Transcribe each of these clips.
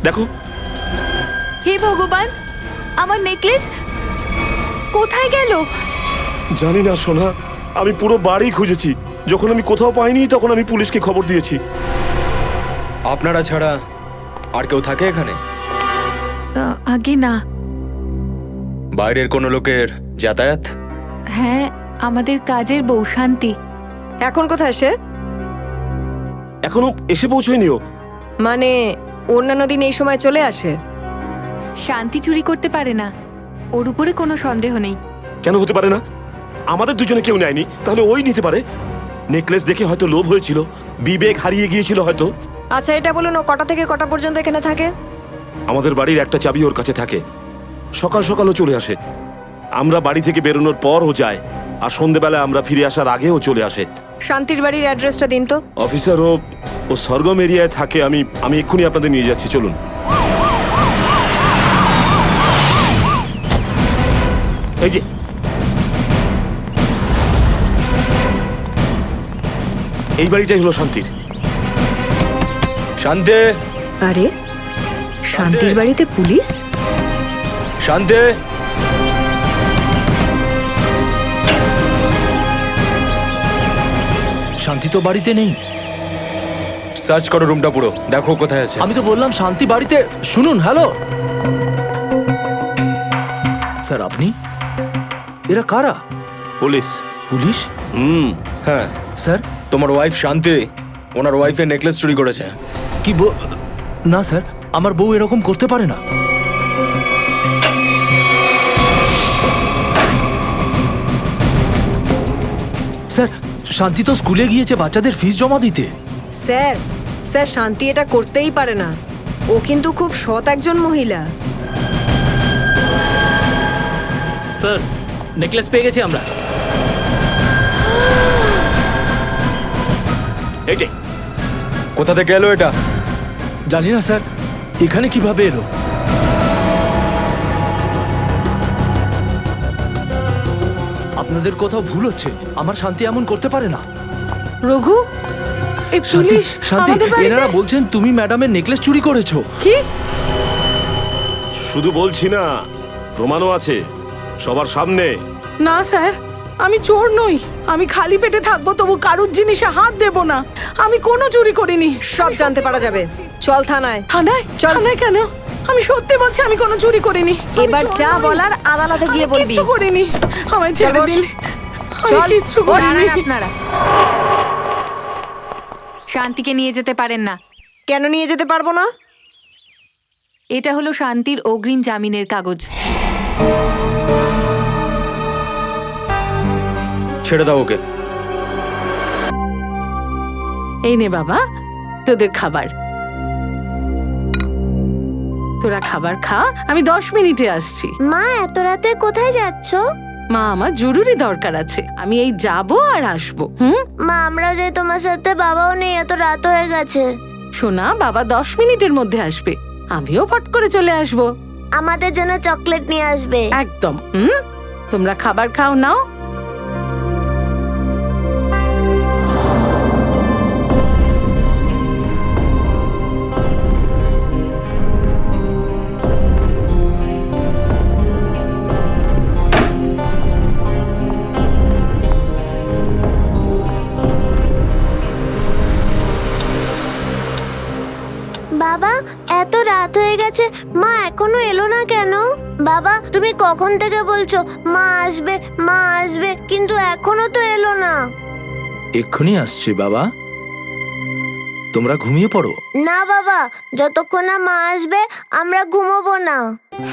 দেখো। হে ভগবান, আমার নেকলেস কোথায় গেল? জানি না সোনা, আমি পুরো বাড়ি খুঁজেছি। যখন আমি কোথাও পাইনি তখন আমি পুলিশকে খবর দিয়েছি। আপনারা ছাড়া আর কেউ থাকে এখানে? আগে না। বাইরের কোনো লোকের যাতায়াত? হ্যাঁ, আমাদের কাজের বউ শান্তি। এখন কোথায় সে? এখনো এসে পৌঁছয়নিও। মানে অন্যান্য দিন এই সময় চলে আসে? শান্তি চুরি করতে পারে না, ওর উপরে কোনো সন্দেহ নেই। কেন হতে পারে না? আমাদের দুজনে কেউ নেয়নি, তাহলে ওই নিতে পারে। নেকলেস দেখে হয়তো লোভ হয়েছিল, বিবেক হারিয়ে গিয়েছিল হয়তো। আচ্ছা এটা বলুন, ও কটা থেকে কটা পর্যন্ত এখানে থাকে? আমাদের বাড়ির একটা চাবি ওর কাছে থাকে। সকাল সকালও চলে আসে, আমরা বাড়ি থেকে বেরোনোর পর ও যায়, আর সন্ধেবেলায় আমরা ফিরে আসার আগেও চলে আসে। শান্তির বাড়ির অ্যাড্রেসটা দিন তো। অফিসার, ও সরগম এরিয়ায় থাকে। আমি এক্ষুনি আপনাদের নিয়ে যাচ্ছি, চলুন। এই যে, এই বাড়িটাই হলো শান্তির। শান্তি! আরে শান্তির বাড়িতে পুলিশ? শান্তি! শান্তি তো বাড়িতে নেই। সার্চ করো রুমটা পুরো, দেখো কোথায় আছে। আমি তো বললাম শান্তি বাড়িতে। শুনুন, হ্যালো স্যার, আপনি? এরা কারা? পুলিশ। পুলিশ? হ্যাঁ স্যার, তোমার ওয়াইফ শান্তি ওনার ওয়াইফের নেকলেস চুরি করেছে। কি না স্যার, আমার বউ এরকম করতে পারে না। স্যার, শান্তি তো স্কুলে গিয়েছে বাচ্চাদের ফিস জমা দিতে। স্যার, স্যার শান্তি এটা করতেই পারে না। ও কিন্তু খুব সৎ একজন মহিলা। স্যার, নেকলেস পেয়ে গেছি আমরা। এইটাই। কোথা থেকে এলো এটা? জানি না স্যার, এখানে কিভাবে এলো? আপনাদের কোথাও ভুল হচ্ছে, আমার শান্তি এমন করতে পারে না। রঘু, এই শান্তি, পুলিশ শান্তি, আমাদের বাড়িতে? এনারা বলছেন তুমি ম্যাডামের নেকলেস চুরি করেছো। কি? শুধু বলছি না, প্রমাণও আছে সবার সামনে। না স্যার, আমি চোর নই। আমি খালি পেটে থাকবো তবু কারুর জিনিসে হাত দেব না। আমি কোনো চুরি করিনি। সব জানতে পারা যাবে। চল থানায়। থানায়? চল। থানায় কেন? আমি সত্যি বলছি আমি কোনো চুরি করিনি। আমি এবার চোর যা নই। বলার আদালতে গিয়ে আমি বলবি। কিচ্ছু করিনি, আমায় ছেড়ে চল বস। দিন। আমি চল। কিচ্ছু করিনি। আপনারা শান্তিকে নিয়ে যেতে পারেন না। কেন নিয়ে যেতে পারবো না? এটা হলো শান্তির অগ্রিম জামিনের কাগজ। ছেড়ে দাও ওকে। এই নে বাবা, তোদের খাবার। তোরা খাবার খা, আমি 10 মিনিটে আসছি। মা, এত রাতে কোথায় যাচ্ছো? মা, আমার জরুরি দরকার আছে, আমি এই যাবো আর আসবো। মা, আমরাও যাই তোমার সাথে, বাবাও নেই, এত রাত হয়ে গেছে। শোনা, বাবা 10 মিনিটের মধ্যে আসবে, আমিও ফট করে চলে আসবো। আমাদের জন্য চকলেট নিয়ে আসবে। একদম। তোমরা খাবার খাও, নাও। বাবা, এত রাত হয়ে গেছে, মা এখনো এলো না কেন? বাবা, তুমি কখন থেকে বলছো মা আসবে মা আসবে, কিন্তু এখনো তো এলো না। এক্ষুনি আসছে বাবা, তোমরা ঘুমিয়ে পড়ো। না বাবা, যতক্ষণ না মা আসবে আমরা ঘুমোবো না।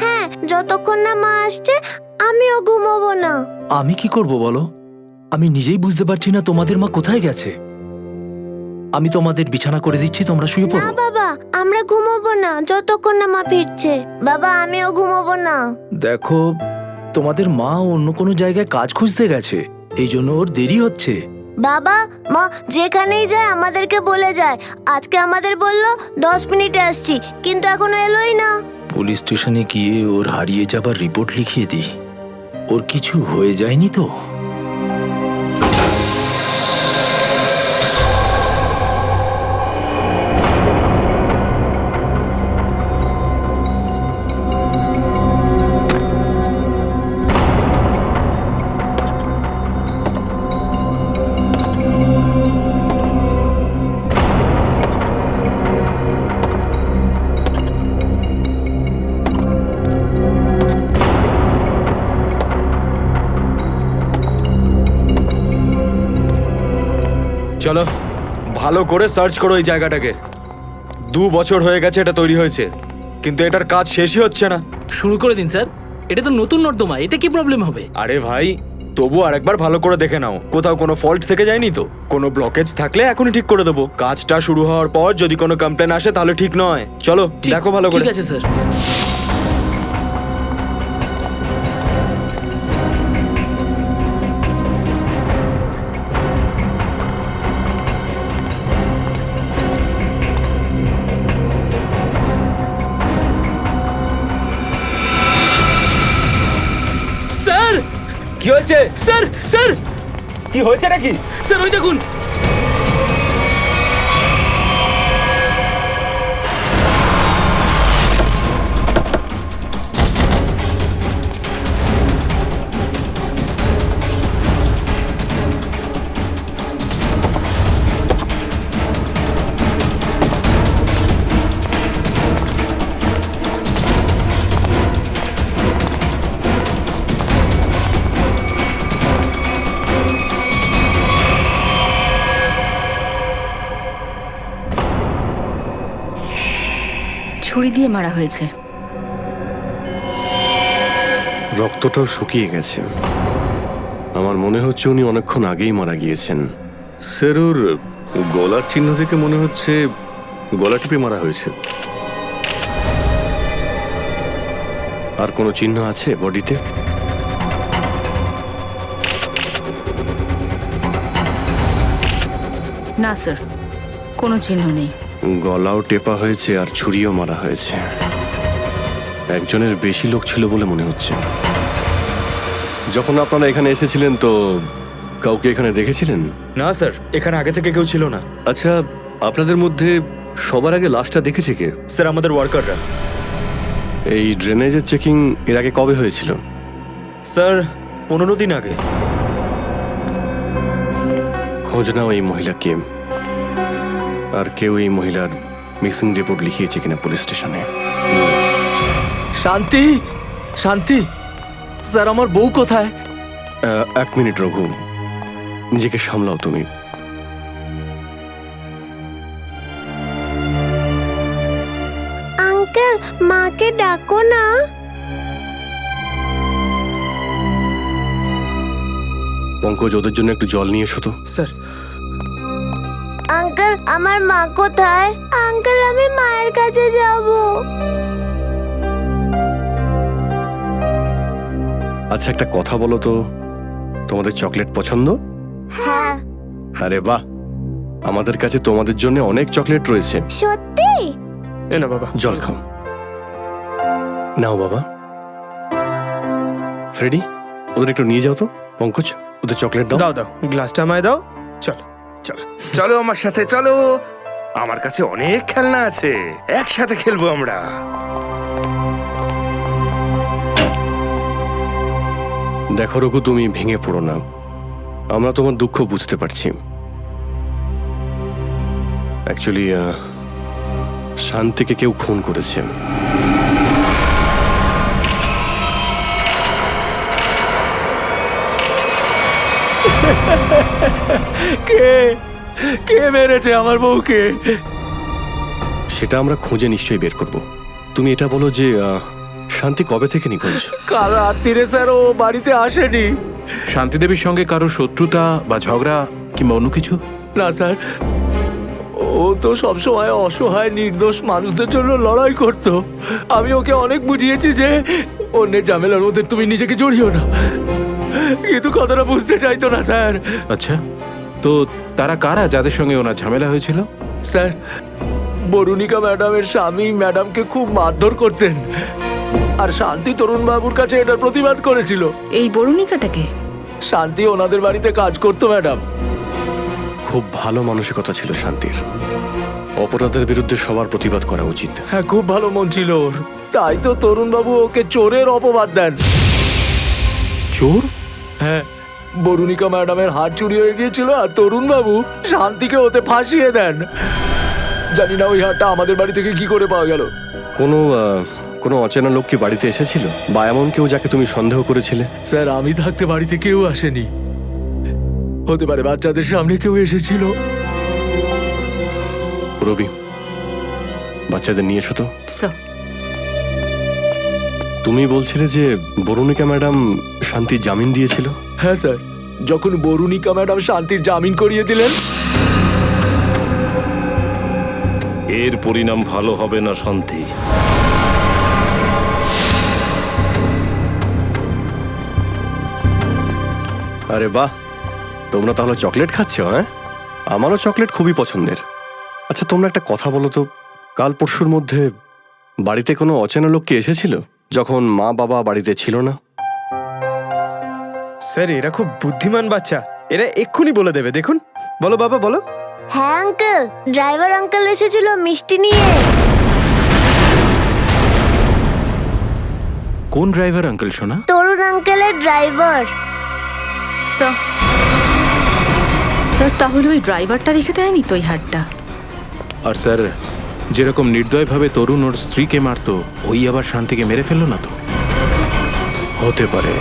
হ্যাঁ, যতক্ষণ না মা আসছে আমিও ঘুমোবো না। আমি কি করব বলো? আমি নিজেই বুঝতে পারছি না তোমাদের মা কোথায় গেছে। আমি তোমাদের বিছানা করে দিচ্ছি, তোমরা শুয়ে না পড়ো। বাবা, আমরা ঘুমোবো না যতক্ষণ না মা ফিরছে। বাবা, আমিও ঘুমোবো না। দেখো, তোমাদের মা অন্য কোনো জায়গায় কাজ খুঁজতে গেছে, এই জন্য ওর দেরি হচ্ছে। বাবা, মা যেখানেই যায় আমাদেরকে বলে যায়। আজকে আমাদের বললো 10 মিনিটে আসছি, কিন্তু এখনো এলোই না। পুলিশ স্টেশনে গিয়ে ওর হারিয়ে যাবার রিপোর্ট লিখিয়ে দিই। ওর কিছু হয়ে যায়নি তো? চলো ভালো করে সার্চ করো এই জায়গাটাকে। 2 বছর হয়ে গেছে এটা তৈরি হয়েছে, কিন্তু এটার কাজ শেষই হচ্ছে না। শুরু করে দিন স্যার, এটা তো নতুন নর্দমা, এতে কি প্রবলেম হবে? আরে ভাই, তবু আরেকবার ভালো করে দেখে নাও, কোথাও কোনো ফল্ট থেকে যায়নি তো? কোনো ব্লকেজ থাকলে এখনই ঠিক করে দেবো। কাজটা শুরু হওয়ার পর যদি কোনো কমপ্লেন আসে তাহলে ঠিক নয়। চলো দেখো ভালো করে। ঠিক আছে স্যার। স্যার কি হয়েছে? স্যার স্যার কি হয়েছে নাকি? স্যার ওই দেখুন। ছুরি দিয়ে মারা হয়েছে। রক্তটাও শুকিয়ে গেছে। আমার মনে হচ্ছে উনি অনেকক্ষণ আগেই মারা গিয়েছেন। স্যার, ওর গলার চিহ্ন থেকে মনে হচ্ছে গলা টিপে মারা হয়েছে। আর কোনো চিহ্ন আছে বডিতে? না স্যার, কোনো চিহ্ন নেই। গলাও টেপা হয়েছে আর ছুরিও মারা হয়েছে। একজনের বেশি লোক ছিল বলে মনে হচ্ছে। যখন আপনারা এখানে এসেছিলেন তো কাউকে এখানে দেখেছিলেন? না স্যার, এখানে আগে থেকে কেউ ছিল না। আচ্ছা, আপনাদের মধ্যে সবার আগে লাশটা দেখেছে কে? স্যার, আমাদের ওয়ার্কাররা। এই ড্রেনেজের চেকিং এর আগে কবে হয়েছিল? স্যার, 15 দিন আগে। খোঁজ নাও এই মহিলা কে, আর কেউ এই মহিলার মিসিং রিপোর্ট লিখিয়েছে কিনা পুলিশ স্টেশনে। শান্তি, শান্তি স্যার, আমার বউ কোথায়? 1 মিনিট রঘু, নিজেকে সামলাও তুমি। আঙ্কেল, মাকে ডাকো না। পঙ্কজ, ওদের জন্য একটু জল নিয়ে এসো তো। স্যার, আঙ্কেল, আমার মা কোথায়? আঙ্কেল, আমি মায়ের কাছে যাব। আচ্ছা, একটা কথা বলো তো, তোমাদের চকলেট পছন্দ? হ্যাঁ। আরে বাহ, আমাদের কাছে তোমাদের জন্য অনেক চকলেট রয়েছে। সত্যি? এ না বাবা, জল খাও। নাও বাবা। ফ্রেডি, ওদের একটু নিয়ে যাও তো। পঙ্কজ, ওদের চকলেট দাও। দাও দাও, গ্লাসটা আমায় দাও। চল চল। চলো আমার সাথে, চলো। আমার কাছে অনেক খেলনা আছে, একসাথে খেলবো আমরা। দেখো রঘু, তুমি ভেঙে পড়ো না। আমরা তোমার দুঃখ বুঝতে পারছি। অ্যাকচুয়ালি শান্তিকে কেউ খুন করেছে। কে কে মেরেছে আমার বউকে? সেটা আমরা খুঁজে নিশ্চয়ই বের করব। তুমি এটা বলো যে শান্তি কবে থেকে নিখোঁজ? কাল রাত্রিরে স্যার ও বাড়িতে আসেনি। শান্তিদেবীর সঙ্গে কারো শত্রুতা বা ঝগড়া কিংবা অন্য কিছু? না স্যার, ও তো সবসময় অসহায় নির্দোষ মানুষদের জন্য লড়াই করত। আমি ওকে অনেক বুঝিয়েছি যে অন্যের ঝামেলার মধ্যে তুমি নিজেকে জড়িও না, কিন্তু কথাটা বুঝতে চাইতো না স্যার। আচ্ছা, তো তারা কারা যাদের সঙ্গে ওনার ঝামেলা হয়েছিল? স্যার, বরুণিকা ম্যাডামের স্বামী ম্যাডামকে খুব মারধর করতেন, আর শান্তি তরুণ বাবুর কাছে এটার প্রতিবাদ করেছিল। এই বরুণিকাটাকে? শান্তি ওনাদের বাড়িতে কাজ করতো ম্যাডাম। খুব ভালো মানসিকতা ছিল শান্তির। অপরাধের বিরুদ্ধে সবার প্রতিবাদ করা উচিত। হ্যাঁ, খুব ভালো মন ছিল ওর। তাই তো তরুণ বাবু ওকে চোরের অপবাদ দেন। চোর? হ্যাঁ, বরুণিকা ম্যাডামের হাত চুরি হয়ে গিয়েছিল আর তরুণ বাবু শান্তিকে ওতে ফাঁসিয়ে দেন। জানি না ওই হাতটা আমাদের বাড়ি থেকে কি করে পাওয়া গেল। কোনো অচেনা লোক কি বাড়িতে এসেছিল, বা এমন কেউ যাকে তুমি সন্দেহ করেছিলে? স্যার, আমি থাকতে বাড়িতে কেউ আসেনি। হতে পারে বাচ্চাদের সামনে কেউ এসেছিল। রবি, বাচ্চাদের নিয়ে এসো তো। স্যার তুমি বলছিলে যে বরুণিকা ম্যাডাম শান্তির জামিন দিয়েছিল। হ্যাঁ স্যার, যখন বরুণিকা ম্যাডাম শান্তির জামিন করিয়ে দিলেন, এর পরিণাম ভালো হবে না শান্তি। আরে বাহ, তোমরা তাহলে চকলেট খাচ্ছ? হ্যাঁ, আমারও চকলেট খুবই পছন্দের। আচ্ছা তোমরা একটা কথা বলো তো, কাল পরশুর মধ্যে বাড়িতে কোনো অচেনা লোক কি এসেছিল যখন মা বাবা বাড়িতে ছিল না? স্যার এরা খুব বুদ্ধিমান বাচ্চা, এরা এক্ষুনি বলে দেবে। দেখুন, বলো বাবা বলো। হ্যাঁ আঙ্কেল, ড্রাইভার আঙ্কেল এসেছিল মিষ্টি নিয়ে। কোন ড্রাইভার আঙ্কেল সোনা? তরুণ আঙ্কেলের ড্রাইভার। স্যার স্যার তাহলে ওই ড্রাইভারটা রেখে দেয়নি তো ওই হাটটা? আর স্যার, যেরকম নির্দয়ভাবে তরুণ ওর স্ত্রীকে মারতো, ওই আবার শান্তিকে মেরে ফেললো না তো? হতে পারে,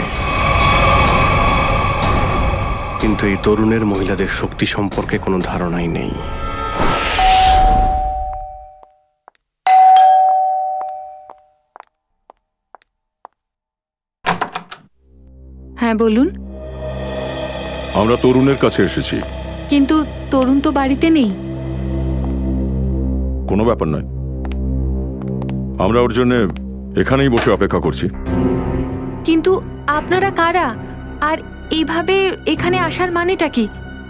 কিন্তু এই তরুণের মহিলাদের শক্তি সম্পর্কে কোনো ধারণাই নেই। হ্যাঁ বলুন। আমরা তরুণের কাছে এসেছি। কিন্তু তরুণ তো বাড়িতে নেই। কোনো ব্যাপার নয়, আমরা ওর জন্য এখানেই বসে অপেক্ষা করছি। কিন্তু আপনারা কারা, আর এইভাবে এখানে আসার মানেটা কি?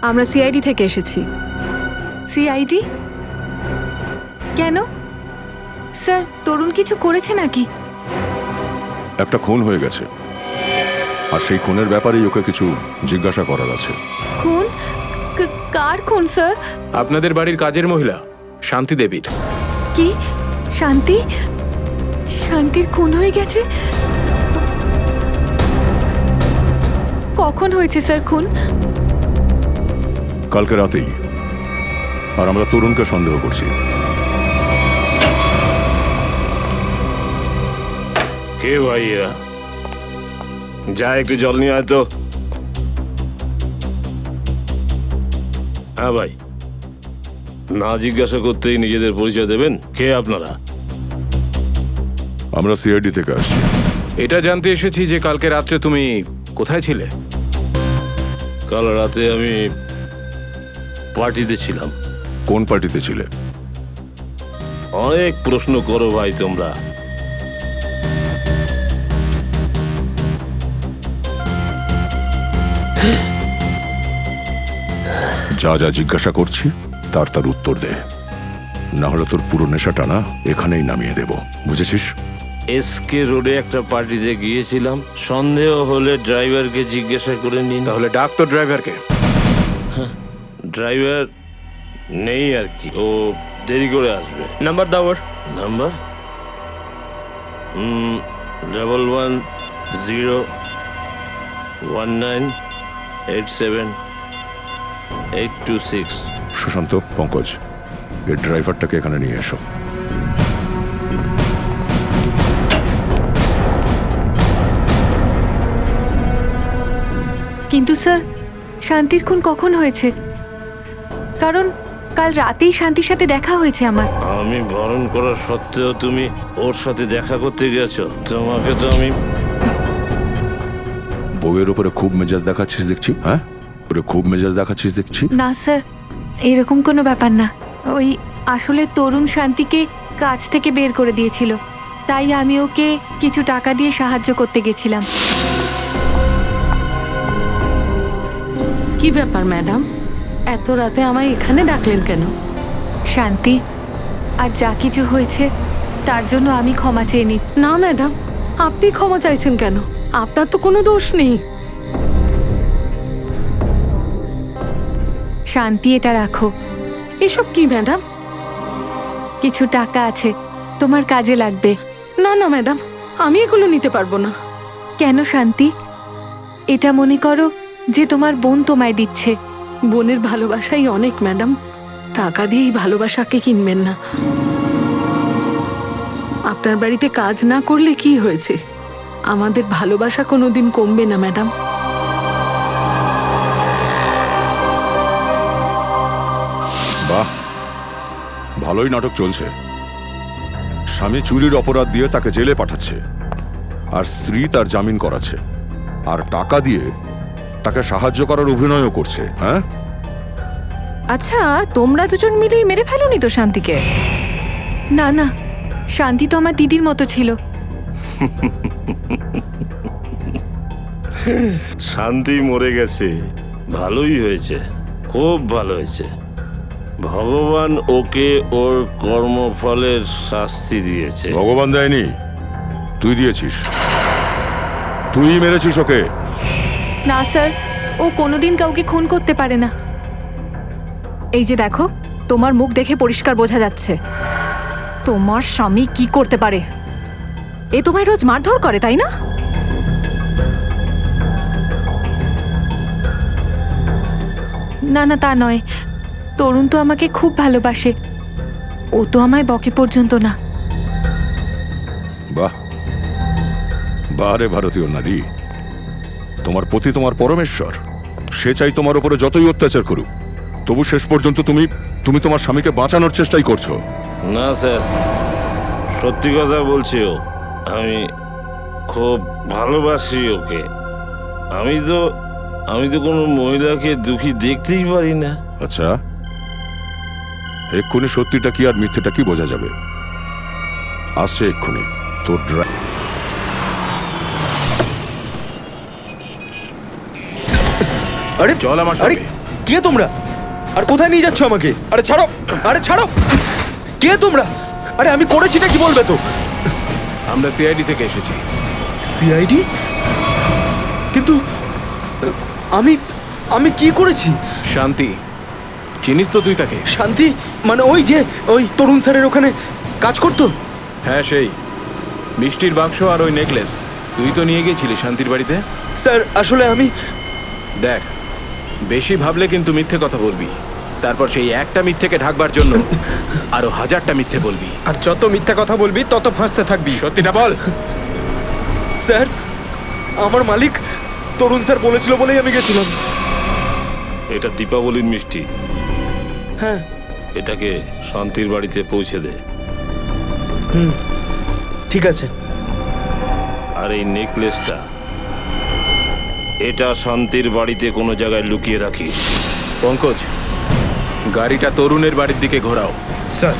আমরা সিআইডি থেকে এসেছি। সিআইডি? কেন স্যার, তরুণ কিছু করেছে নাকি? একটা খুন হয়ে গেছে, আর সেই খুনের ব্যাপারেই ওকে কিছু জিজ্ঞাসা করার আছে। খুন? কার খুন স্যার? আপনাদের বাড়ির কাজের মহিলা শান্তি দেবীর। কি? শান্তি? শান্তির খুন হয়ে গেছে? কখন হয়েছে স্যার খুন? কালকে রাতেই, আর আমরা তরুণকে সন্দেহ করছি। কে ভাই এরা? যা একটু জল নিয়ে আয় তো। হ্যাঁ ভাই, না জিজ্ঞাসা করতেই নিজেদের পরিচয় দেবেন? কে আপনারা? আমরা সিআইডি থেকে আসছি। এটা জানতে এসেছি যে কালকে রাত্রে তুমি কোথায় ছিলে? কাল রাতে আমি পার্টিতে ছিলাম। কোন পার্টিতে ছিলে? অনেক প্রশ্ন করো ভাই তোমরা। যা যা জিজ্ঞাসা করছি তার তার উত্তর দে, না হলে তোর পুরো নেশাটা না এখানেই নামিয়ে দেব, বুঝেছিস? এসকে রোডে একটা পার্টিতে গিয়েছিলাম, সন্দেহ হলে ড্রাইভারকে জিজ্ঞাসা করে নিন। তাহলে ডাক তো ড্রাইভারকে। ড্রাইভার নেই আর কি, ও দেরি করে আসবে। নাম্বার দাও ওর। নাম্বার 1101987826। সুশান্ত, পঙ্কজ, এই ড্রাইভারটাকে এখানে নিয়ে এসো। কিন্তু স্যার, শান্তির খুন কখন হয়েছে? কারণ কাল রাতেই শান্তির সাথে দেখা হয়েছে আমার। আমি বারণ করা সত্ত্বেও তুমি ওর সাথে দেখা করতে গেছো। তোমাকে তো আমি... বউয়ের উপরে খুব মেজাজ দেখাচ্ছিস দেখছি। হ্যাঁ, ওরে খুব মেজাজ দেখাচ্ছিস দেখছি। না স্যার, এরকম কোনো ব্যাপার না। ওই আসলে তরুণ শান্তিকে কাজ থেকে বের করে দিয়েছিল, তাই আমি ওকে কিছু টাকা দিয়ে সাহায্য করতে গেছিলাম। কি ব্যাপার ম্যাডাম, এত রাতে আমায় এখানে ডাকলেন কেন? শান্তি, আর যা কিছু হয়েছে তার জন্য আমি ক্ষমা চেয়ে নিই। না ম্যাডাম, আপনি ক্ষমা চাইছেন কেন? আপনার তো কোনো দোষ নেই। শান্তি, এটা রাখো। এসব কি ম্যাডাম? কিছু টাকা আছে, তোমার কাজে লাগবে। না না ম্যাডাম, আমি এগুলো নিতে পারবো না। কেন শান্তি? এটা মনে করো যে তোমার বোন তোমায় দিচ্ছে। বোনের ভালোবাসাই অনেক ম্যাডাম, টাকা দিয়েই ভালোবাসাকে কিনবেন না। আপনার বাড়িতে কাজ না করলে কি হয়েছে, আমাদের ভালোবাসা কোনোদিন কমবে না ম্যাডাম। বাহ, ভালোই নাটক চলছে। স্বামী চুরির অপরাধ দিয়ে তাকে জেলে পাঠাচ্ছে, আর স্ত্রী তার জামিন করাচ্ছে, আর টাকা দিয়ে তাকে সাহায্য করার অভিনয়ও করছে। হ্যাঁ, আচ্ছা তোমরা দুজন মিলেই মেরে ফেলোনি তো শান্তিকে? না না, শান্তি তো আমার দিদির মতো ছিল। শান্তি মরে গেছে, ভালোই হয়েছে, খুব ভালো হয়েছে। ভগবান ওকে ওর কর্মফলের শাস্তি দিয়েছে। ভগবান দেয়নি, তুই দিয়েছিস। তুই মেরেছিস ওকে। না স্যার, ও কোনোদিন কাউকে খুন করতে পারে না। এই যে দেখো, তোমার মুখ দেখে পরিষ্কার বোঝা যাচ্ছে তোমার স্বামী কি করতে পারে। এ তোমায় রোজ মারধর করে, তাই না? না না, তা নয়। তরুণ তো আমাকে খুব ভালোবাসে, ও তো আমায় বকে পর্যন্ত না। বাহ বাহ রে ভারতীয় নারী, তোমার পতি তোমার পরমেশ্বর। সে চাই তোমার উপরে যতই অত্যাচার করুক, তবু শেষ পর্যন্ত তুমি তুমি তোমার স্বামীকে বাঁচানোর চেষ্টাই করছো। না স্যার, সত্যি কথা বলছি। আমি খুব ভালোবাসি ওকে। আমি তো কোনো মহিলাকে দুঃখী দেখতেই পারি না। আচ্ছা, এক্ষুনি সত্যিটা কি আর মিথ্যেটা কি বোঝা যাবে। আসছে এক্ষুনি তোর আরে চল আমার আরে সঙ্গে। কে তোমরা? আর কোথায় নিয়ে যাচ্ছ আমাকে? আরে ছাড়ো, আরে ছাড়ো। কে তোমরা? আরে আমি করেছিটা কি বলবে তো? আমরা সিআইডি থেকে এসেছি। সিআইডি? কিন্তু আমি আমি কি করেছি? শান্তি, চিনিস তো তুই তাকে? শান্তি মানে ওই তরুণ স্যারের ওখানে কাজ করতো? হ্যাঁ, সেই মিষ্টির বাক্স আর ওই নেকলেস তুই তো নিয়ে গেছিলি শান্তির বাড়িতে। স্যার আসলে আমি দেখ, বেশি ভাবলে কিন্তু মিথ্যে কথা বলবি, তারপর সেই একটা মিথ্যেকে ঢাকবার জন্য আরো 1000টা মিথ্যে বলবি। আর যত মিথ্যা কথা বলবি তত ফাঁসতে থাকবি। সত্যিটা বল। স্যার, আমার মালিক তরুণ স্যার বলেছিল বলেই আমি গেছিলাম। এটা দীপাবলির মিষ্টি। হ্যাঁ, এটাকে শান্তির বাড়িতে পৌঁছে দে। ঠিক আছে। আর এই নেকলেসটা, এটা শান্তির বাড়িতে কোনো জায়গায় লুকিয়ে রাখিস। পঙ্কজ, গাড়িটা তরুণের বাড়ির দিকে ঘোরাও। Sir.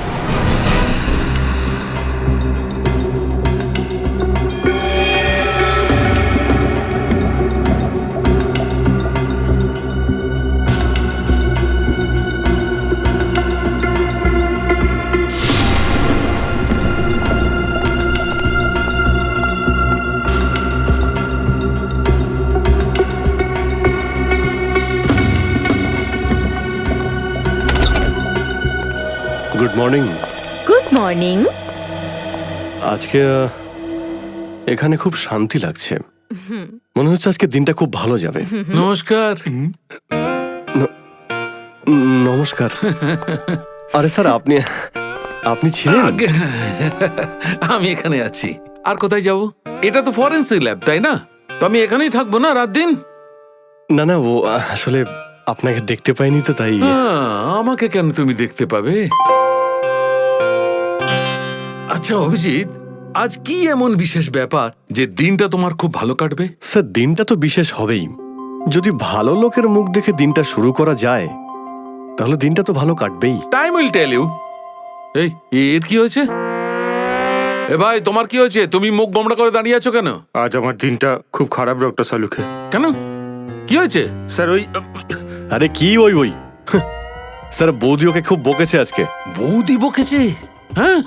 Good morning. Good morning. আজকে এখানে খুব শান্তি লাগছে, মনে হচ্ছে আজকে দিনটা খুব ভালো যাবে। নমস্কার। নমস্কার। আরে স্যার, আপনি ছিলেন? আমি এখানে আছি, আর কোথায় যাব? এটা তো ফরেন্সিক ল্যাব, তাই না? তো আমি এখানেই থাকবো না রাত দিন? না না, ও আসলে আপনাকে দেখতে পাইনি তো তাই। আমাকে কেন তুমি দেখতে পাবে? আচ্ছা অভিজিৎ, আজ কি এমন বিশেষ ব্যাপার যে দিনটা তোমার খুব ভালো কাটবে? স্যার, দিনটা তো বিশেষ হবেই। যদি ভালো লোকের মুখ দেখে দিনটা শুরু করা যায় তাহলে দিনটা তো ভালো কাটবেই। Time will tell you. এই, এর কি হয়েছে? এ ভাই, তোমার কি হয়েছে? তুমি মুখ গোমড়া করে দাঁড়িয়ে আছো কেন? আজ আমার দিনটা খুব খারাপ ডক্টর সালুকে। কেন, কি হয়েছে? স্যার ওই আরে কি ওই স্যার, বৌদি ওকে খুব বকেছে আজকে। বৌদি বকেছে? হ্যাঁ,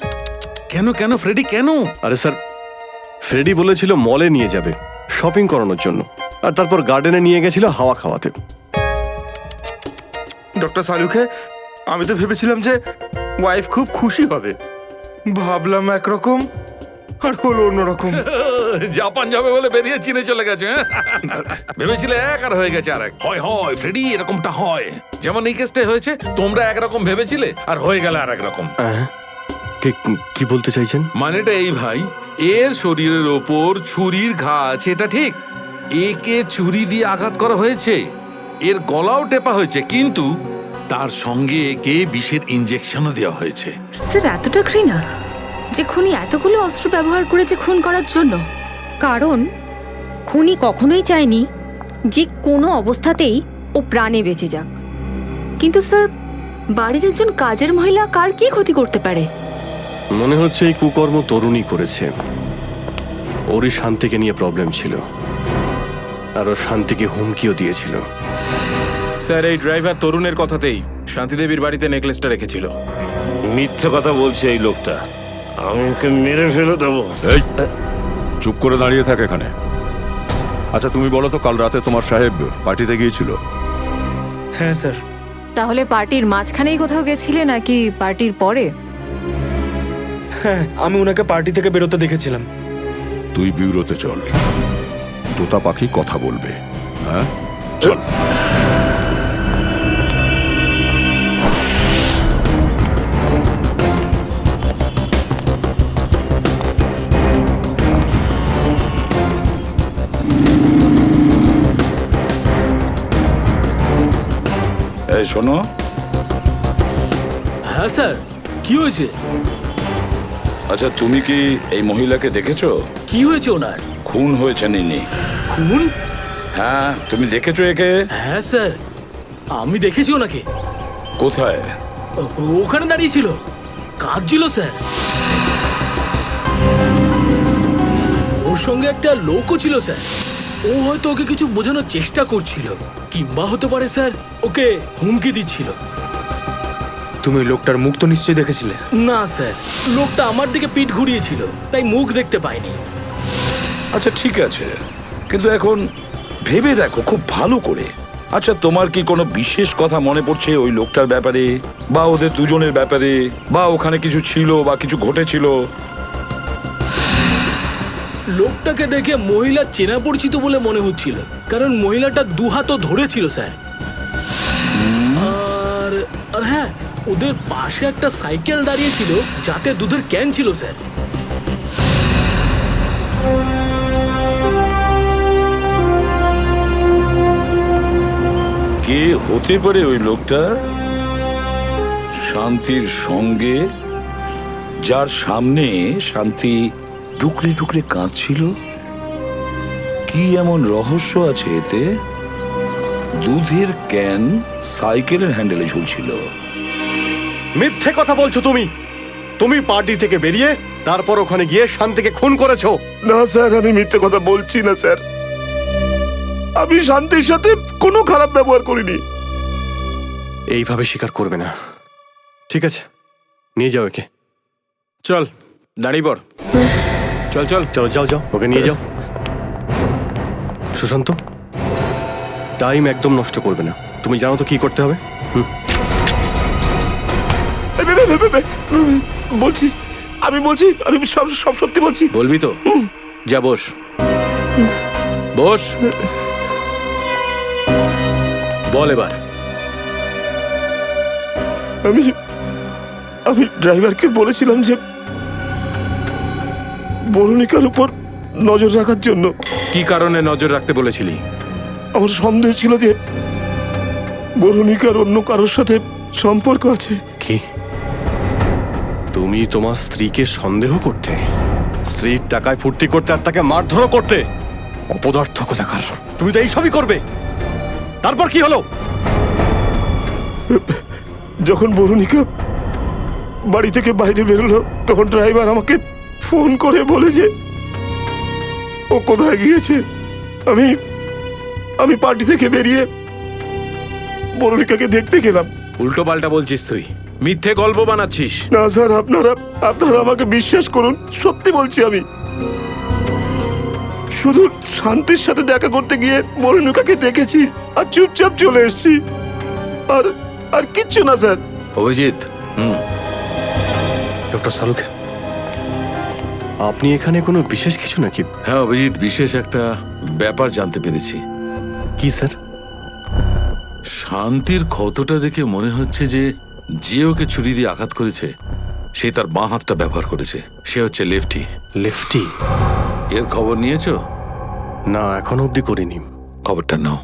কেন কেন ফ্রেডি, কেন? আরে স্যার, ফ্রেডি বলেছিল মলে নিয়ে যাবে শপিং করানোর জন্য, আর তারপর গার্ডেনে নিয়ে গেছিল হাওয়া খাওয়াতে। ডক্টর সালুকে, আমি তো ভেবেছিলাম যে ওয়াইফ খুব খুশি হবে, ভাবলাম একরকম আর হলো অন্যরকম। জাপান যাবে বলে বেরিয়ে চীনে চলে গেছে। ভেবেছিলে এক আর হয়ে গেছে আরেক। হয় ফ্রেডি, এরকমটা হয়। যেমন এই কেসটা হয়েছে, তোমরা একরকম ভেবেছিলে আর হয়ে গেলে আর একরকম। কি বলতে চাইছেন? মানেটা এই ভাই, এর শরীরের ওপর ছুরির ঘা আছে, এটা ঠিক। একে ছুরি দিয়ে আঘাত করা হয়েছে, এর গলাও টেপা হয়েছে, কিন্তু তার সঙ্গে একে বিষের ইঞ্জেকশনও দেওয়া হয়েছে। স্যার এতটা ঘৃণা যে খুনি এতগুলো অস্ত্র ব্যবহার করেছে খুন করার জন্য? কারণ খুনি কখনোই চায়নি যে কোনো অবস্থাতেই ও প্রাণে বেঁচে যাক। কিন্তু স্যার, বাড়ির একজন কাজের মহিলা কার কি ক্ষতি করতে পারে? মনে হচ্ছে এই কুকর্ম তরুণী করেছে। ওরই শান্তিকে নিয়ে প্রবলেম ছিল, আর ও শান্তিকে হুমকিও দিয়েছিল। স্যার, এই ড্রাইভার তরুণের কথাতেই শান্তিদেবীর বাড়িতে নেকলেসটা রেখেছিল। মিথ্যে কথা বলছে এই লোকটা। আমি ওকে মেরে ফেলে দেবো। এই চুপ করে দাঁড়িয়ে থাক এখানে। আচ্ছা তুমি বলো তো, কাল রাতে তোমার সাহেব পার্টিতে গিয়েছিল? হ্যাঁ স্যার। তাহলে পার্টির মাঝখানেই কোথাও গেছিলে নাকি পার্টির পরে? হ্যাঁ, আমি ওনাকে পার্টি থেকে বেরোতে দেখেছিলাম। তুই বিউরোতে চল, তোতা পাখি কথা বলবে। হ্যাঁ চল। এই শোনো। হ্যাঁ স্যার, কি হয়েছে? আচ্ছা তুমি কি এই মহিলাকে দেখেছো? কি হয়েছে ওনার? খুন হয়েছে নিনি। খুন? হ্যাঁ, তুমি দেখেছো একে? হ্যাঁ স্যার, আমি দেখেছি ওনাকে। কোথায়? ওখানে দাঁড়িয়ে ছিল, কাঁদছিল স্যার। ওর সঙ্গে একটা লোকও ছিল স্যার। ও হয়তো ওকে কিছু বোঝানোর চেষ্টা করছিল, কিংবা হতে পারে স্যার ওকে হুমকি দিচ্ছিল। তুমি ওই লোকটার মুখ তো নিশ্চয়ই দেখেছিলে? না স্যার, লোকটা আমার দিকে পিঠ ঘুরিয়েছিল, তাই মুখ দেখতে পাইনি। আচ্ছা ঠিক আছে, কিন্তু এখন ভেবে দেখো খুব ভালো করে। আচ্ছা তোমার কি কোনো বিশেষ কথা মনে পড়ছে ওই লোকটার ব্যাপারে, বা ওদের দুজনের ব্যাপারে, বা ওখানে কিছু ছিল বা কিছু ঘটেছিল? লোকটাকে দেখে মহিলা চেনা পরিচিত বলে মনে হচ্ছিল, কারণ মহিলাটা দুহাতও ধরেছিল স্যার। আর হ্যাঁ, ওদের পাশে একটা সাইকেল দাঁড়িয়ে ছিল যাতে দুধের ক্যান ছিল স্যার। কে হতে পারে ওই লোকটা? শান্তির সঙ্গে, যার সামনে শান্তি টুকরে টুকরে কাঁদছিল? কি এমন রহস্য আছে এতে? দুধের ক্যান সাইকেলের হ্যান্ডেলে ঝুলছিল। মিথ্যে কথা বলছো তুমি। তুমি পার্টি থেকে বেরিয়ে তারপর ওখানে গিয়ে শান্তিকে খুন করেছো। না স্যার, আমি মিথ্যে কথা বলছি না স্যার। আমি শান্তির সাথে কোনো খারাপ ব্যবহার করিনি। এইভাবে স্বীকার করবে না। ঠিক আছে, নিয়ে যাও একে। চল, দাঁড়িয়ে পড়। চল চল চলো, যাও যাও, ওকে নিয়ে যাও। সুশান্ত, টাইম একদম নষ্ট করবে না। তুমি জানো তো কি করতে হবে। বলছি, আমি সব সব সত্যি বলছি। বলবি তো? যা বস, বস, বল এবার। আমি ড্রাইভারকে বলেছিলাম যে বরুণিকার উপর নজর রাখার জন্য। কি কারণে নজর রাখতে বলেছিলি? আমার সন্দেহ ছিল যে বরুণিকার অন্য কারোর সাথে সম্পর্ক আছে। কি তুমি তোমার স্ত্রীকে সন্দেহ করতে? স্ত্রীর টাকায় ফুর্তি করতে আর তাকে মারধরও করতে? অপদার্থ কোথাকার! তুমি তো এইসবই করবে। তারপর কি হলো? যখন বরুণিকা বাড়ি থেকে বাইরে বেরোলো, তখন ড্রাইভার আমাকে ফোন করে বলে যে ও কোথায় গিয়েছে। আমি পার্টি থেকে বেরিয়ে বরুণিকাকে দেখতে গেলাম। উল্টো পাল্টা বলছিস তুই, মিথ্যে গল্প বানাচ্ছিস। না স্যার, আপনারা আমাকে বিশ্বাস করুন, সত্যি বলছি। আমি শুধু শান্তির সাথে দেখা করতে গিয়ে বরুণিকাকে দেখেছি আর চুপচাপ চলে এসেছি। আর কিচ্ছু না স্যার। অভিজিৎ, ডক্টর সালুক, আপনি এখানে কোনো বিশেষ কিছু নাকি? হ্যাঁ অভিজিৎ, বিশেষ একটা ব্যাপার জানতে পেরেছি। কি স্যার? শান্তির ক্ষতটা দেখে মনে হচ্ছে যে যে ওকে ছুরি দিয়ে আঘাত করেছে সে তার বাঁ হাতটা ব্যবহার করেছে। সে হচ্ছে লেফটি। লেফটি? এর খবর নিয়েছো? না, এখনো অবধি করিনি। খবরটা নাও।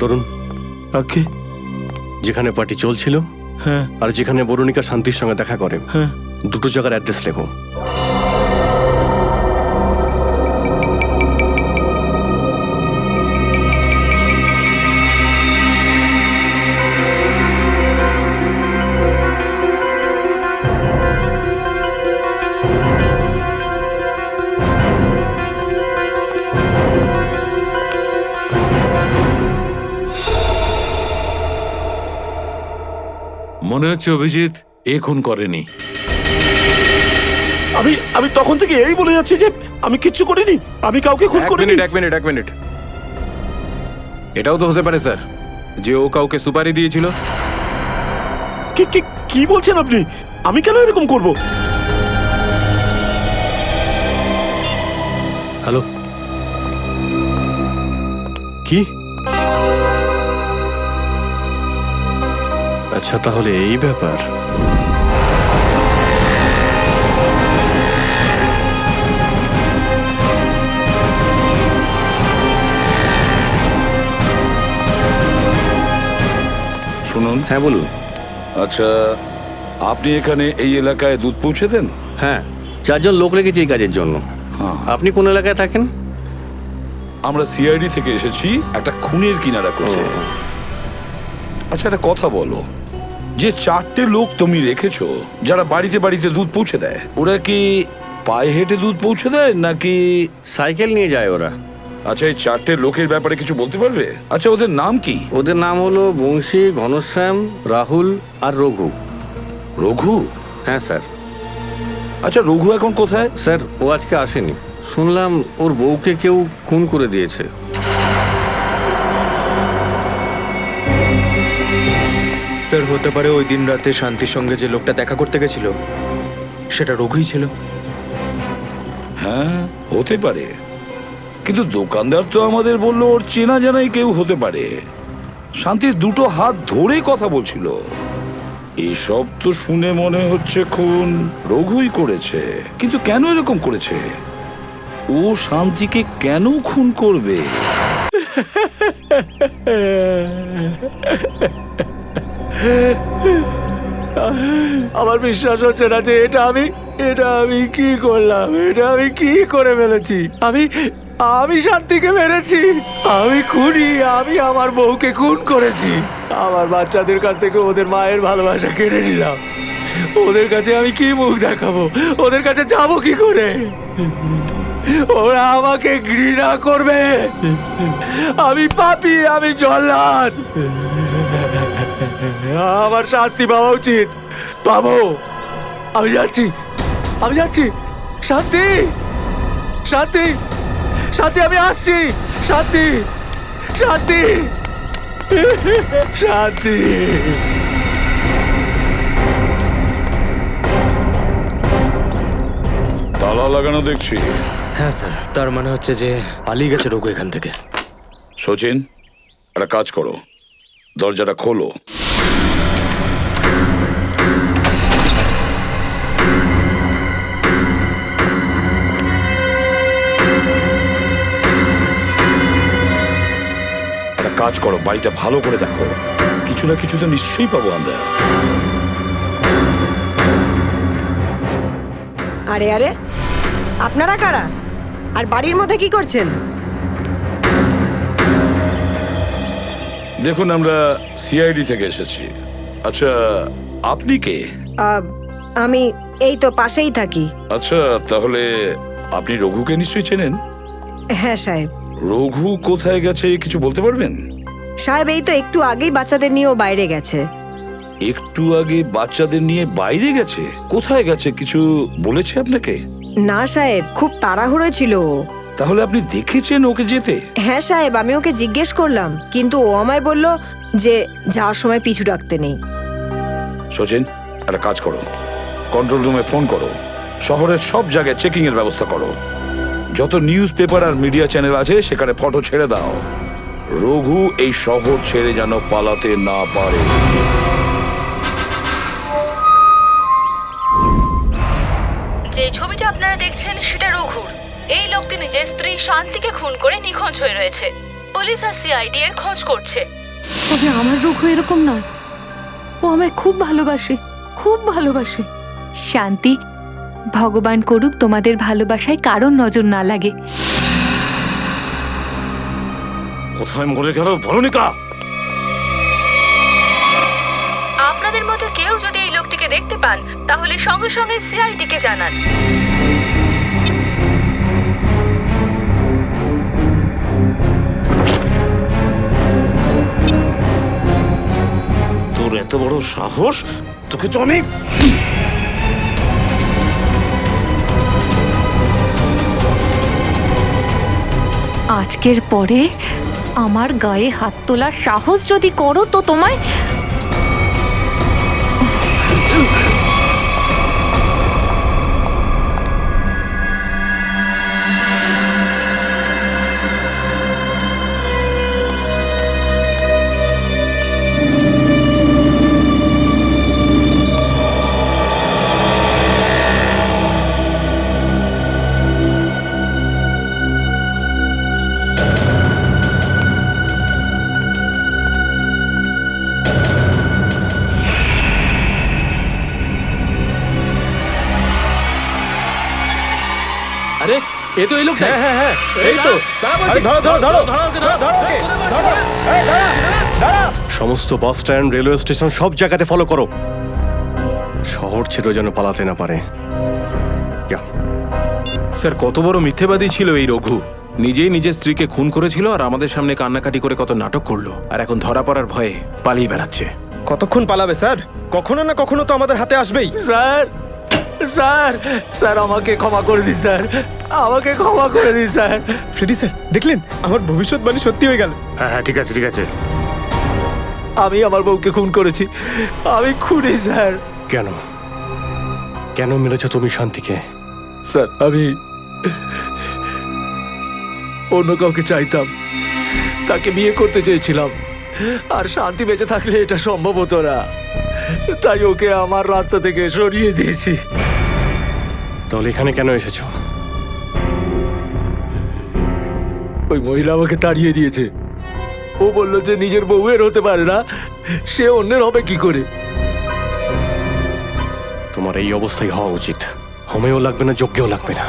তরুণ, ওকে, যেখানে পার্টি চলছিল হ্যাঁ আর যেখানে বরুণিকা শান্তির সঙ্গে দেখা করে, হ্যাঁ, দুটো জায়গার অ্যাড্রেস লেখো। মনে হচ্ছে অভিজিৎ এ খুন করেনি। আমি আমি তখন থেকে এই বলে যাচ্ছি যে আমি কিচ্ছু করিনি, আমি কাউকে খুন করিনি। এক মিনিট। এটাও তো হতে পারে স্যার যে ও কাউকে সুপারি দিয়েছিল। কি বলছেন আপনি? আমি কেন এরকম করব? হ্যালো, কি? আচ্ছা, তাহলে এই ব্যাপার। শুনুন। হ্যাঁ বলুন। আচ্ছা, আপনি এখানে এই এলাকায় দুধ পৌঁছে দেন? হ্যাঁ, 4 জন লোক লেগেছে এই কাজের জন্য। আপনি কোন এলাকায় থাকেন? আমরা সিআইডি থেকে এসেছি একটা খুনের কিনারা করতে। আচ্ছা, একটা কথা বলো, যে 4টে লোক তুমি রেখেছো যারা বাড়িতে বাড়িতে দুধ পৌঁছে দেয়, ওরা কি পায়ে হেঁটে দুধ পৌঁছে দেয় নাকি সাইকেল নিয়ে যায় ওরা? আচ্ছা, এই 4টে লোকের ব্যাপারে কিছু বলতে পারবে? আচ্ছা, ওদের নাম কি? ওদের নাম হলো বংশী, ঘনশ্যাম, রাহুল আর রঘু। রঘু? হ্যাঁ স্যার। আচ্ছা, রঘু এখন কোথায়? স্যার, ও আজকে আসেনি। শুনলাম ওর বউকে কেউ খুন করে দিয়েছে। স্যার, হতে পারে ওই দিন রাতে শান্তির সঙ্গে যে লোকটা দেখা করতে গেছিল সেটা রঘুই ছিল। হ্যাঁ, হতে পারে, কিন্তু দোকানদার তো আমাদের বললো ওর চেনা জানাই কেউ হতে পারে। শান্তির দুটো হাত ধরে কথা বলছিল। এসব তো শুনে মনে হচ্ছে খুন রঘুই করেছে, কিন্তু কেন এরকম করেছে? ও শান্তিকে কেন খুন করবে? আমার বিশ্বাস হচ্ছে না যে এটা আমি কি করলাম, এটা আমি কি করে ফেলেছি। আমি শান্তিকে মেরেছি, আমি খুনি, আমি আমার বউকে খুন করেছি। আমার বাচ্চাদের কাছ থেকে ওদের মায়ের ভালোবাসা কেড়ে নিলাম। ওদের কাছে আমি কি মুখ দেখাবো? ওদের কাছে যাবো কি করে? ওরা আমাকে ঘৃণা করবে। আমি পাপী, আমি জল্লাদ। আমার শাস্তি পাওয়া উচিত। পাবো। আমি যাচ্ছি। শান্তি, শান্তি, শান্তি, আমি আসছি। শান্তি, শান্তি, শান্তি। তালা লাগানো দেখছি। হ্যাঁ স্যার, তার মানে হচ্ছে যে পালিয়ে গেছে রঘু এখান থেকে। সচিন, একটা কাজ করো, দরজাটা খোলো। একটা কাজ করো, বাড়িটা ভালো করে দেখো, কিছু না কিছু তো নিশ্চয়ই পাবো আমরা। আরে আরে, আপনারা কারা আর বাড়ির মধ্যে কি করছেন? দেখুন, আমরা সিআইডি থেকে এসেছি। আচ্ছা, আপনি কে? আমি এই তো পাশেই থাকি। আচ্ছা, তাহলে আপনি রঘুকে নিশ্চয়ই চেনেন। হ্যাঁ সাহেব। রঘু কোথায় গেছে কিছু বলতে পারবেন? সাহেব, এই তো একটু আগেই বাচ্চাদের নিয়েও বাইরে গেছে। একটু আগে বাচ্চাদের নিয়ে বাইরে গেছে? কোথায় গেছে কিছু বলেছে আপনাকে? না সাহেব, খুব তাড়াহুড়ো ছিল। তাহলে আপনি দেখেছেন ওকে যেতে? হ্যাঁ সাহেব, আমি ওকে জিজ্ঞেস করলাম, কিন্তু ও আমায় বলল যে যাওয়ার সময় পিছু ডাকতে নেই। সচিন, একটা কাজ করো, কন্ট্রোল রুমে ফোন করো, শহরের সব জায়গায় চেকিং এর ব্যবস্থা করো। যত নিউজ পেপার আর মিডিয়া চ্যানেল আছে সেখানে ফটো ছেড়ে দাও। রঘু এই শহর ছেড়ে যেন পালাতে না পারে। যে ছবিটা আপনারা দেখছেন সেটা রঘুর। এই লোকটি নিজের স্ত্রী শান্তিকে খুন করে নিখোঁজ হয়ে রয়েছে। পুলিশ আর সিআইডি এর খোঁজ করছে। তবে আমার রঘু এরকম নয়, ও আমায় খুব ভালোবাসে, খুব ভালোবাসে। শান্তি, ভগবান করুক তোমাদের ভালোবাসায় কারোর নজর না লাগে। কোথায় মরে গেল ভরণিকা? আপনাদের মধ্যে কেউ যদি এই লোকটিকে দেখতে পান তাহলে সঙ্গে সঙ্গে সিআইডি কে জানান। তোর এত বড় সাহস! তোকে তো আমি আজকের পরে আমার গায়ে হাত তোলার সাহস যদি করো তো তোমায় আরে এ তো এই লোকটা। হ্যাঁ হ্যাঁ এই তো। আরে ধরো ধরো ধরো ধরো ওকে, ধরো। এই দাঁড়া দাঁড়া। সমস্ত বাস স্ট্যান্ড, রেলওয়ে স্টেশন সব জায়গাতে ফলো করো। শহর ছেড়ে যেন পালাতে না পারে। স্যার, কত বড় মিথ্যেবাদী ছিল এই রঘু। নিজেই নিজের স্ত্রীকে খুন করেছিল আর আমাদের সামনে কান্নাকাটি করে কত নাটক করলো, আর এখন ধরা পড়ার ভয়ে পালিয়ে বেড়াচ্ছে। কতক্ষণ পালাবে স্যার? কখনো না কখনো তো আমাদের হাতে আসবেই। স্যার স্যার স্যার আমাকে ক্ষমা করে দিন স্যার, আমাকে ক্ষমা করে দিন স্যার। ফ্রেডি স্যার, দেখলেন আমার ভবিষ্যৎবাণী সত্যি হয়ে গেল। হ্যাঁ হ্যাঁ, ঠিক আছে ঠিক আছে। আমি আমার বউকে খুন করেছি, আমি খুনি স্যার। কেন কেন মেরেছ তুমি শান্তিকে? স্যার আমি অন্য কাউকে চাইতাম, তাকে বিয়ে করতে চেয়েছিলাম, আর শান্তি বেঁচে থাকলে এটা সম্ভব হতো না, তাই ওকে আমার রাস্তা থেকে সরিয়ে দিয়েছি। তাহলে এখানে কেন এসেছো? ওই মহিলা আমাকে তাড়িয়ে দিয়েছে। ও বলল যে নিজের বউয়ের হতে পারে না, সে অন্যের হবে কি করে। তোমার এই অবস্থায় হওয়া উচিত। হোমেও লাগবে না, যজ্ঞেও লাগবে না।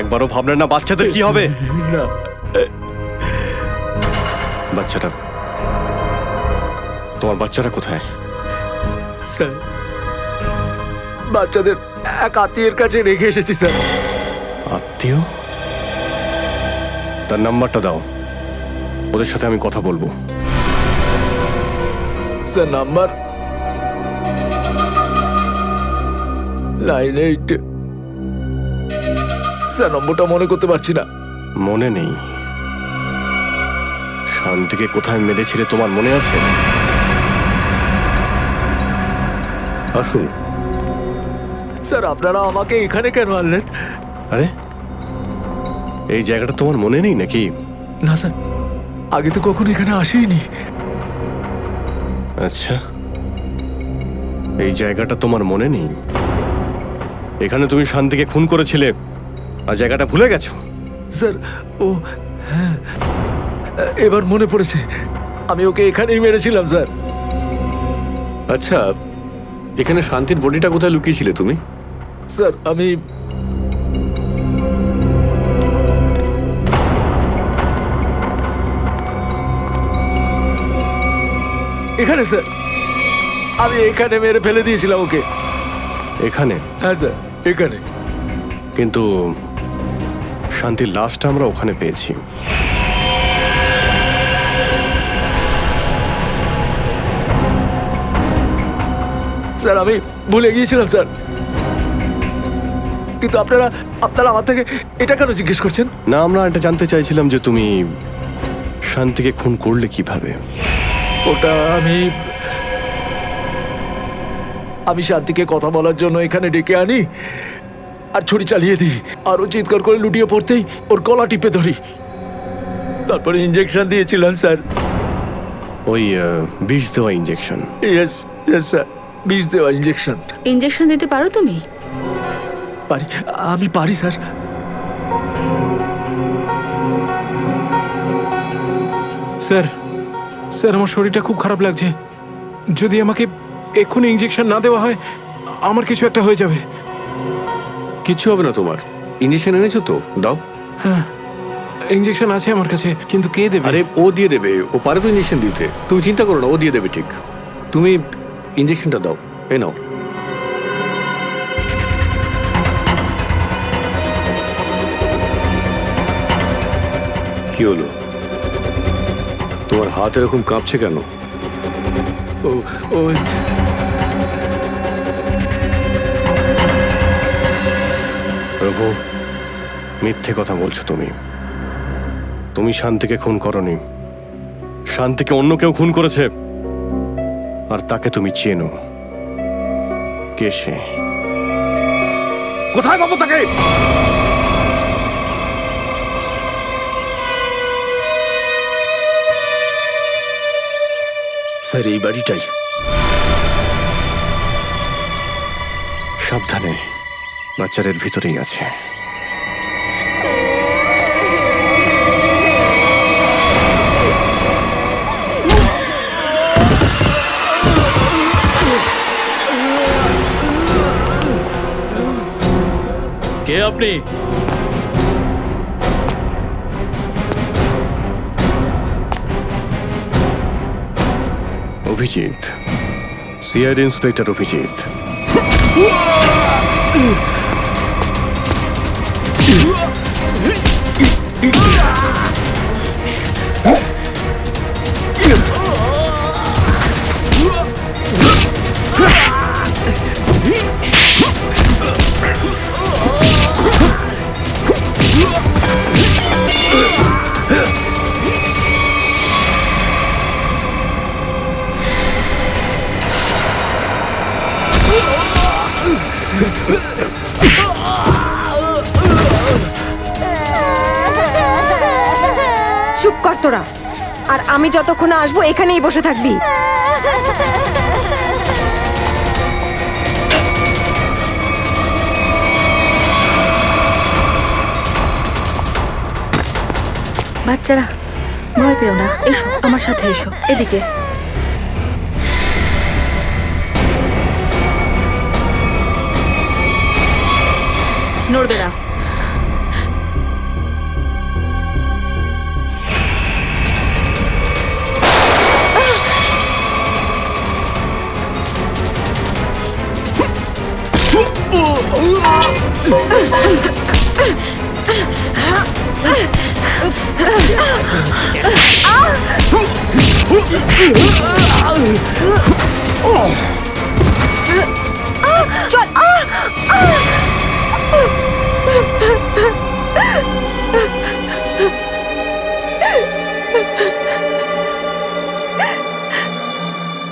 একবারও ভাবলে না বাচ্চাদের কি হবে? না, বাচ্চাটা, তোমার বাচ্চাটা কোথায়? স্যার বাচ্চাদের এক আত্মীয়ের কাছে রেখে এসেছি স্যার। আত্মীয়? তার নাম্বারটা দাও, ওদের সাথে আমি কথা বলবো। Sir number 98। স্যার নম্বরটা মনে করতে পারছি না। মনে নেই? শান্তিকে কোথায় মেরেছিলে তোমার মনে আছে? আসুন। স্যার আপনারা আমাকে এখানে কেন আনলেন? আরে এই জায়গাটা তোমার মনে নেই নাকি? না স্যার, আগে তো কখনো এখানে আসিনি। আচ্ছা, এই জায়গাটা তোমার মনে নেই? এখানে তুমি শান্তিকে খুন করেছিলে আর জায়গাটা ভুলে গেছো? স্যার ও হ্যাঁ, এবার মনে পড়েছে, আমি ওকে এখানেই মেরেছিলাম স্যার। আচ্ছা, এখানে শান্তির বডিটা কোথায় লুকিয়েছিলে তুমি? স্যার আমি এখানে স্যার, আমি এখানে মেরে ফেলে দিয়েছিলাম ওকে। এখানে? হ্যাঁ স্যার এখানে। কিন্তু শান্তির লাশটা আমরা ওখানে পেয়েছি। স্যার আমি ভুলে গিয়েছিলাম স্যার, কিন্তু আপনারা আমার থেকে এটা কেন জিজ্ঞেস করছেন? না, আমরা এটা জানতে চাইছিলাম যে তুমি শান্তিকে খুন করলে কিভাবে। ওটা আমি শান্তিকে কথা বলার জন্য এখানে ডেকে আনি আর ছুরি চালিয়ে দিই, আর ও চিৎকার করে লুটিয়ে পড়তেই ওর গলা টিপে ধরি, তারপরে ইঞ্জেকশন দিয়েছিলাম স্যার। ওই বিষ দেওয়া ইঞ্জেকশন? ইয়েস ইয়েস স্যার, বিষ দেওয়া ইঞ্জেকশন। ইনজেকশন দিতে পারো তুমি? পারি, আমি পারি স্যার। স্যার স্যার আমার শরীরটা খুব খারাপ লাগছে। যদি আমাকে এক্ষুনি ইঞ্জেকশন না দেওয়া হয় আমার কিছু একটা হয়ে যাবে। কিচ্ছু হবে না তোমার। ইঞ্জেকশন এনেছো তো, দাও। হ্যাঁ ইঞ্জেকশন আছে আমার কাছে, কিন্তু কে দেবে? আরে ও দিয়ে দেবে, ও পারে তো ইঞ্জেকশন দিতে। তুমি চিন্তা করো না, ও দিয়ে দেবে ঠিক। তুমি ইঞ্জেকশনটা দাও, এ নাও। কি হলো, তোমার হাত এরকম কাঁপছে কেন? ও রঘু, মিথ্যে কথা বলছো তুমি। তুমি শান্তিকে খুন করনি, শান্তিকে অন্য কেউ খুন করেছে, আর তাকে তুমি চেনো। কে সে? কোথায় পাবো তাকে? স্যার এই বাড়িটাই। সাবধানে, বাচ্চাদের ভিতরেই আছে। কে আপনি? Abhijit, CID inspector Abhijit. চুপ কর তোরা, আর আমি যতক্ষণ আসবো এখানেই বসে থাকবি। বাচ্চারা ভয় পেও না, এসো আমার সাথে, এসো এদিকে। নড়বে না।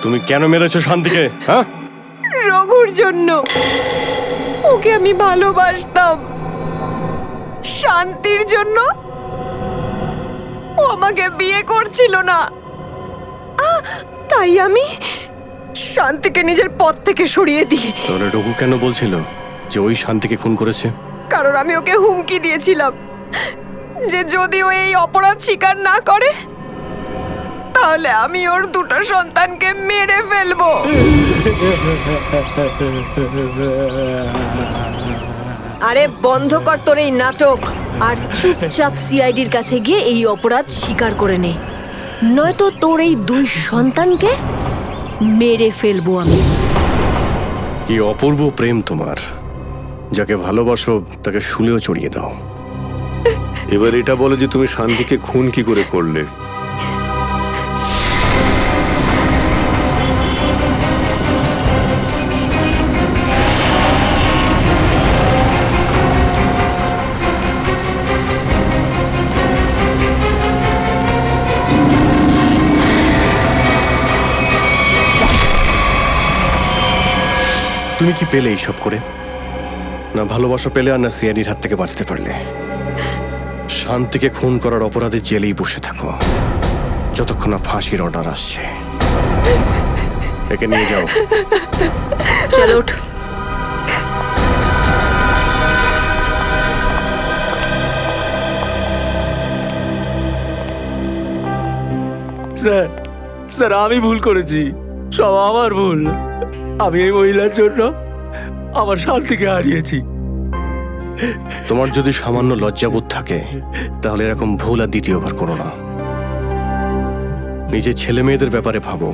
তুমি কেন মেরেছো শান্তিকে? হ্যাঁ, রঘুর জন্য। ওকে আমি ভালোবাসতাম। শান্তির জন্য ও আমাকে বিয়ে করছিল না, তাই আমি শান্তিকে নিজের পথ থেকে সরিয়ে দিই। তাহলে রঘু কেন বলছিল যে ওই শান্তিকে খুন করেছে? কারণ আমি ওকে হুমকি দিয়েছিলাম যে যদি ও এই অপরাধ স্বীকার না করে তাহলে আমি ওর দুটো সন্তানকে মেরে ফেলবো। আরে বন্ধ কর তোর এই নাটক, আর চুপচাপ সিআইডির কাছে গিয়ে এই অপরাধ স্বীকার করে নে, নয়তো তোর এই দুই সন্তানকে মেরে ফেলবো আমি। কি অপূর্ব প্রেম তোমার! যাকে ভালোবাসো তাকে শুলেও চড়িয়ে দাও। এবার এটা বলো যে তুমি শান্তিকে খুন কি করে করলে? তুমি কি পেলে এইসব করে? না ভালোবাসা পেলে, আর না সিআইডির হাত থেকে বাঁচতে পারলে। শান্তিকে খুন করার অপরাধে জেলেই বসে থাকো যতক্ষণ না ফাঁসির অর্ডার আসছে। একে নিয়ে যাও। চলো উঠ। স্যার স্যার আমি ভুল করেছি, সব আমার ভুল। আমি এই মহিলার জন্য আমার শান্তিকে হারিয়েছি। তোমার যদি সামান্য লজ্জাবোধ থাকে তাহলে এরকম ভুল আর দ্বিতীয়বার করো না। নিজের ছেলে মেয়েদের ব্যাপারে ভাবো,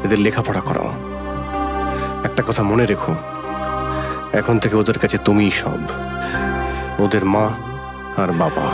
এদের লেখাপড়া করাও। একটা কথা মনে রেখো, এখন থেকে ওদের কাছে তুমিই সব, ওদের মা আর বাবা।